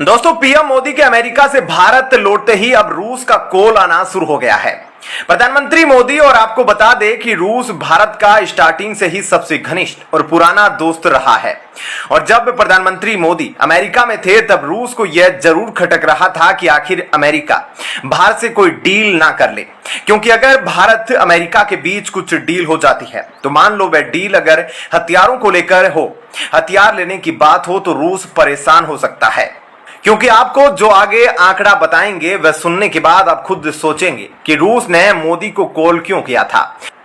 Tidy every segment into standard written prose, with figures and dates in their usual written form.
दोस्तों, पीएम मोदी के अमेरिका से भारत लौटते ही अब रूस का कॉल आना शुरू हो गया है। प्रधानमंत्री मोदी और आपको बता दें कि रूस भारत का स्टार्टिंग से ही सबसे घनिष्ठ और पुराना दोस्त रहा है। और जब प्रधानमंत्री मोदी अमेरिका में थे तब रूस को यह जरूर खटक रहा था कि आखिर अमेरिका भारत से कोई डील ना कर ले, क्योंकि अगर भारत अमेरिका के बीच कुछ डील हो जाती है तो मान लो वह डील अगर हथियारों को लेकर हो, हथियार लेने की बात हो, तो रूस परेशान हो सकता है। क्योंकि आपको जो आगे आंकड़ा बताएंगे वह सुनने के बाद आप खुद सोचेंगे कि रूस ने मोदी को कॉल क्यों किया था।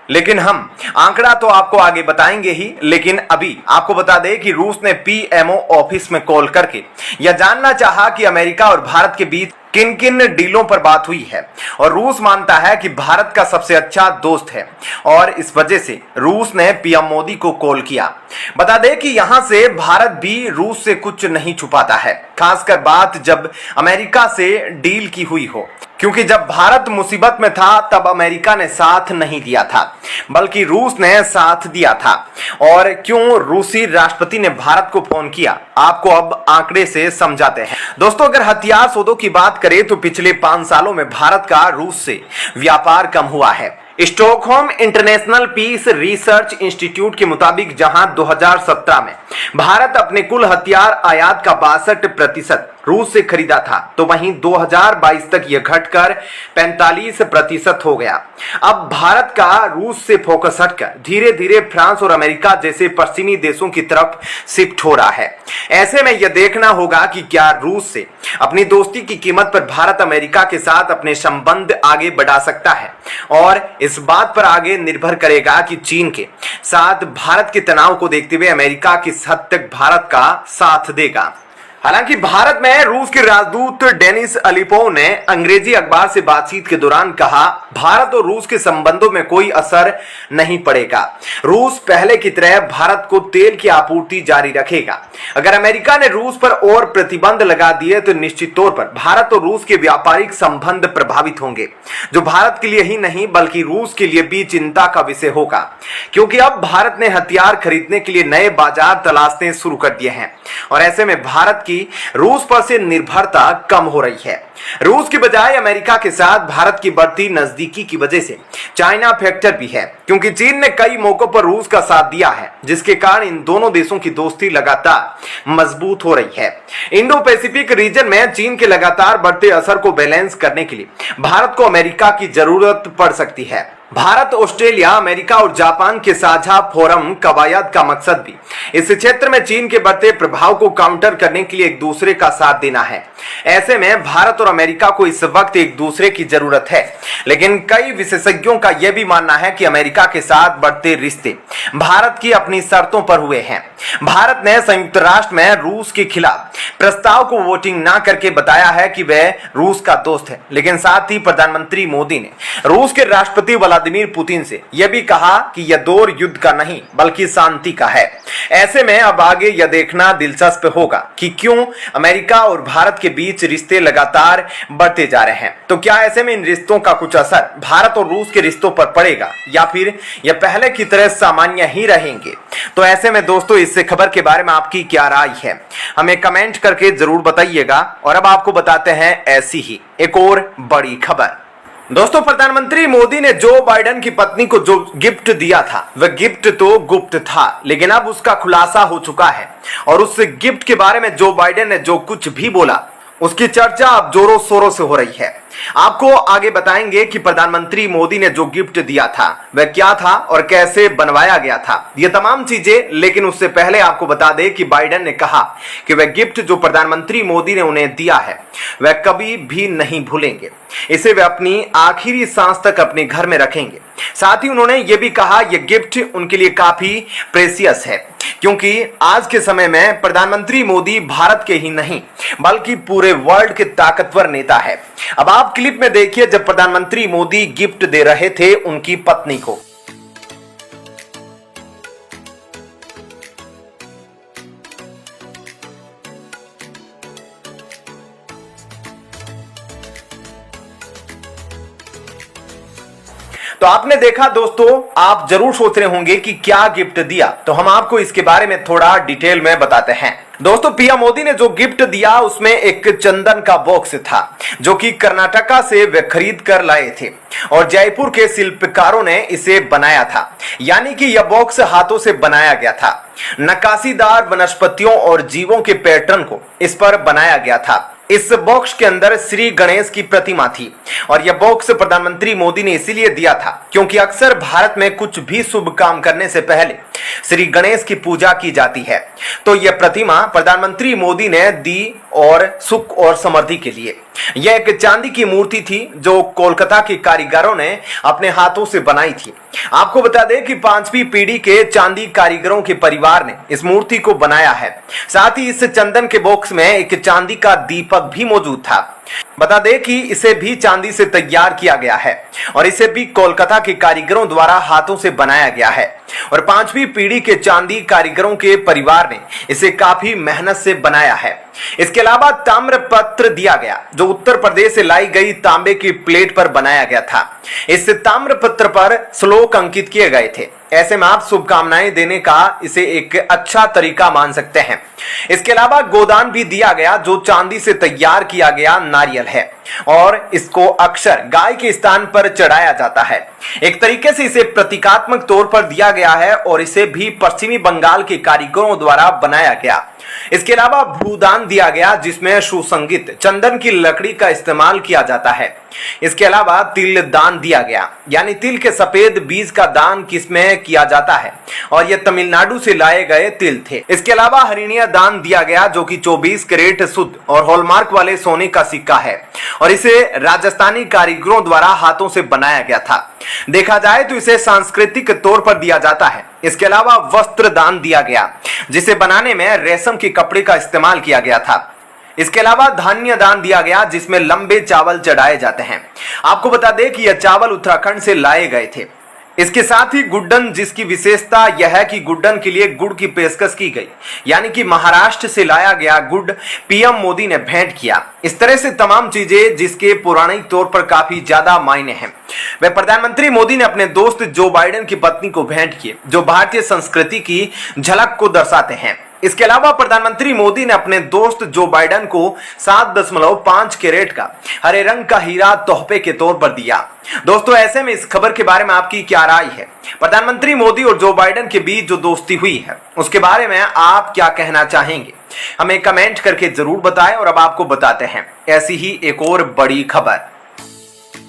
लेकिन हम आंकड़ा तो आपको आगे बताएंगे ही, लेकिन अभी आपको बता दें कि रूस ने पीएमओ ऑफिस में कॉल करके यह जानना चाहा कि अमेरिका और भारत के बीच किन किन डीलों पर बात हुई है। और रूस मानता है कि भारत का सबसे अच्छा दोस्त है और इस वजह से रूस ने पीएम मोदी को कॉल किया। बता दें कि यहां से भारत भी रूस से कुछ नहीं छुपाता है, खासकर बात जब अमेरिका से डील की हुई हो। क्योंकि जब भारत मुसीबत में था तब अमेरिका ने साथ नहीं दिया था, बल्कि रूस ने साथ दिया था। और क्यों रूसी राष्ट्रपति ने भारत को फोन किया, आपको अब आंकड़े से समझाते हैं। दोस्तों, अगर हथियार सौदों की बात करें तो पिछले 5 सालों में भारत का रूस से व्यापार कम हुआ है। Stockholm International Peace Research Institute के मुताबिक जहां 2017 में भारत अपने कुल हथियार आयात का 62% रूस से खरीदा था, तो वहीं 2022 तक यह घटकर 45% हो गया। अब भारत का रूस से फोकस हटकर धीरे धीरे फ्रांस और अमेरिका जैसे पश्चिमी देशों की तरफ शिफ्ट हो रहा है। ऐसे में यह देखना होगा कि क्या रूस से अपनी दोस्ती की कीमत पर भारत अमेरिका के साथ अपने संबंध आगे बढ़ा सकता है। और इस बात पर आगे निर्भर करेगा कि चीन के साथ भारत के तनाव को देखते हुए अमेरिका किस हद तक भारत का साथ देगा। हालांकि भारत में रूस के राजदूत डेनिस अलिपोव ने अंग्रेजी अखबार से बातचीत के दौरान कहा, भारत और रूस के संबंधों में कोई असर नहीं पड़ेगा। रूस पहले की तरह भारत को तेल की आपूर्ति जारी रखेगा। अगर अमेरिका ने रूस पर और प्रतिबंध लगा दिए तो निश्चित तौर पर भारत और रूस के व्यापारिक संबंध प्रभावित होंगे, जो भारत के लिए ही नहीं बल्कि रूस के लिए भी चिंता का विषय होगा। क्योंकि अब भारत ने हथियार खरीदने के लिए नए बाजार तलाशने शुरू कर दिए हैं और ऐसे में भारत की रूस पर से निर्भरता कम हो रही है। रूस की बजाय अमेरिका के साथ भारत की बढ़ती नजदीकी की वजह से चाइना फैक्टर भी है, क्योंकि चीन ने कई मौकों पर रूस का साथ दिया है, जिसके कारण इन दोनों देशों की दोस्ती लगातार मजबूत हो रही है। इंडो पैसिफिक रीजन में चीन के लगातार बढ़ते असर को बैलेंस करने के लिए भारत को अमेरिका की जरूरत पड़ सकती है। भारत, ऑस्ट्रेलिया, अमेरिका और जापान के साझा फोरम कवायद का मकसद भी इस क्षेत्र में चीन के बढ़ते प्रभाव को काउंटर करने के लिए एक दूसरे का साथ देना है। ऐसे में भारत और अमेरिका को इस वक्त एक दूसरे की जरूरत है, लेकिन कई विशेषज्ञों का यह भी मानना है कि अमेरिका के साथ बढ़ते रिश्ते भारत की अपनी शर्तों पर हुए हैं। भारत ने संयुक्त राष्ट्र में रूस के खिलाफ प्रस्ताव को वोटिंग ना करके बताया है कि वह रूस का दोस्त है, लेकिन साथ ही प्रधानमंत्री मोदी ने रूस के राष्ट्रपति व्लादिमीर पुतिन से यह भी कहा कि यह दौर युद्ध का नहीं बल्कि शांति का है। ऐसे में अब आगे यह देखना दिलचस्प होगा कि क्यों अमेरिका और भारत के बीच रिश्ते लगातार बढ़ते जा रहे हैं। तो क्या ऐसे में इन रिश्तों का कुछ असर भारत और रूस के रिश्तों पर पड़ेगा या फिर यह पहले की तरह सामान्य ही रहेंगे? तो ऐसे में दोस्तों, इस खबर के बारे में आपकी क्या राय है, हमें कमेंट करके जरूर बताइएगा। और अब आपको बताते हैं ऐसी ही एक और बड़ी खबर। दोस्तों, प्रधानमंत्री मोदी ने जो बाइडेन की पत्नी को जो गिफ्ट दिया था वह गिफ्ट तो गुप्त था, लेकिन अब उसका खुलासा हो चुका है। और उस गिफ्ट के बारे में जो बाइडेन ने जो कुछ भी बोला उसकी चर्चा अब जोरों शोरों से हो रही है। आपको आगे बताएंगे कि प्रधानमंत्री मोदी ने जो गिफ्ट दिया था वह क्या था और कैसे बनवाया गया था, ये तमाम चीजें। लेकिन उससे पहले आपको बता दें कि बाइडेन ने कहा कि वह गिफ्ट जो प्रधानमंत्री मोदी ने उन्हें दिया है वह कभी भी नहीं भूलेंगे। इसे वे अपनी आखिरी सांस तक अपने घर में रखेंगे। साथ ही उन्होंने यह भी कहा यह गिफ्ट उनके लिए काफी प्रेशियस है, क्योंकि आज के समय में प्रधानमंत्री मोदी भारत के ही नहीं बल्कि पूरे वर्ल्ड के ताकतवर नेता है। अब आप क्लिप में देखिए जब प्रधानमंत्री मोदी गिफ्ट दे रहे थे उनकी पत्नी को। तो आपने देखा दोस्तों, आप जरूर सोच रहे होंगे कि क्या गिफ्ट दिया, तो हम आपको इसके बारे में थोड़ा डिटेल में बताते हैं। दोस्तों, पीएम मोदी ने जो गिफ्ट दिया उसमें एक चंदन का बॉक्स था, जो कि कर्नाटका से वे खरीद कर लाए थे और जयपुर के शिल्पकारों ने इसे बनाया था। यानी कि यह बॉक्स हाथों से बनाया गया था। नक्काशीदार वनस्पतियों और जीवों के पैटर्न को इस पर बनाया गया था। इस बॉक्स के अंदर श्री गणेश की प्रतिमा थी और यह बॉक्स प्रधानमंत्री मोदी ने इसीलिए दिया था क्योंकि अक्सर भारत में कुछ भी शुभ काम करने से पहले श्री गणेश की पूजा की जाती है। तो यह प्रतिमा प्रधानमंत्री मोदी ने दी और सुख और समृद्धि के लिए। यह एक चांदी की मूर्ति थी जो कोलकाता के कारीगरों ने अपने हाथों से बनाई थी। आपको बता दें कि 5वीं पीढ़ी के चांदी कारीगरों के परिवार ने इस मूर्ति को बनाया है। साथ ही इस चंदन के बॉक्स में एक चांदी का दीपक भी मौजूद था। बता दें कि इसे भी चांदी से तैयार किया गया है और इसे भी कोलकाता के कारीगरों द्वारा हाथों से बनाया गया है और 5वीं पीढ़ी के चांदी कारीगरों के परिवार ने इसे काफी मेहनत से बनाया है। इसके अलावा ताम्रपत्र दिया गया, जो उत्तर प्रदेश से लाई गई तांबे की प्लेट पर बनाया गया था। इस ताम्रपत्र पर श्लोक अंकित किए गए थे। ऐसे में आप शुभकामनाएं देने का इसे एक अच्छा तरीका मान सकते हैं। इसके अलावा गोदान भी दिया गया, जो चांदी से तैयार किया गया नारियल है और इसको अक्सर गाय के स्थान पर चढ़ाया जाता है। एक तरीके से इसे प्रतीकात्मक तौर पर दिया गया है और इसे भी पश्चिमी बंगाल के कारीगरों द्वारा बनाया गया। इसके अलावा भूदान दिया गया, जिसमें सुसंगित चंदन की लकड़ी का इस्तेमाल किया जाता है। इसके अलावा तिल दान दिया गया, यानी तिल के सफेद बीज का दान किसमें किया जाता है और यह तमिलनाडु से लाए गए तिल थे। इसके अलावा हरिणिया दान दिया गया, जो कि 24 कैरेट शुद्ध और हॉलमार्क वाले सोने का सिक्का है और इसे राजस्थानी कारीगरों द्वारा हाथों से बनाया गया था। देखा जाए तो इसे सांस्कृतिक तौर पर दिया जाता है। इसके अलावा वस्त्र दान दिया गया, जिसे बनाने में रेशम के कपड़े का इस्तेमाल किया गया था। इसके अलावा धान्य दान दिया गया, जिसमें लंबे चावल चढ़ाए जाते हैं। आपको बता दें कि यह चावल उत्तराखंड से लाए गए थे। इसके साथ ही गुड्डन, जिसकी विशेषता यह है कि गुड्डन के लिए गुड़ की पेशकश की गई, यानी कि महाराष्ट्र से लाया गया गुड़ पीएम मोदी ने भेंट किया। इस तरह से तमाम चीजें जिसके पौराणिक तौर पर काफी ज्यादा मायने हैं, वह प्रधानमंत्री मोदी ने अपने दोस्त जो बाइडेन की पत्नी को भेंट किए, जो भारतीय संस्कृति की झलक को दर्शाते हैं। इसके अलावा प्रधानमंत्री मोदी ने अपने दोस्त जो बाइडेन को 7.5 कैरेट का हरे रंग का हीरा तोहफे के तौर पर दिया। दोस्तों, ऐसे में इस खबर के बारे में आपकी क्या राय है? प्रधानमंत्री मोदी और जो बाइडेन के बीच जो दोस्ती हुई है, उसके बारे में आप क्या कहना चाहेंगे? हमें कमेंट करके जरूर बताएं और अब आपको बताते हैं ऐसी ही एक और बड़ी खबर।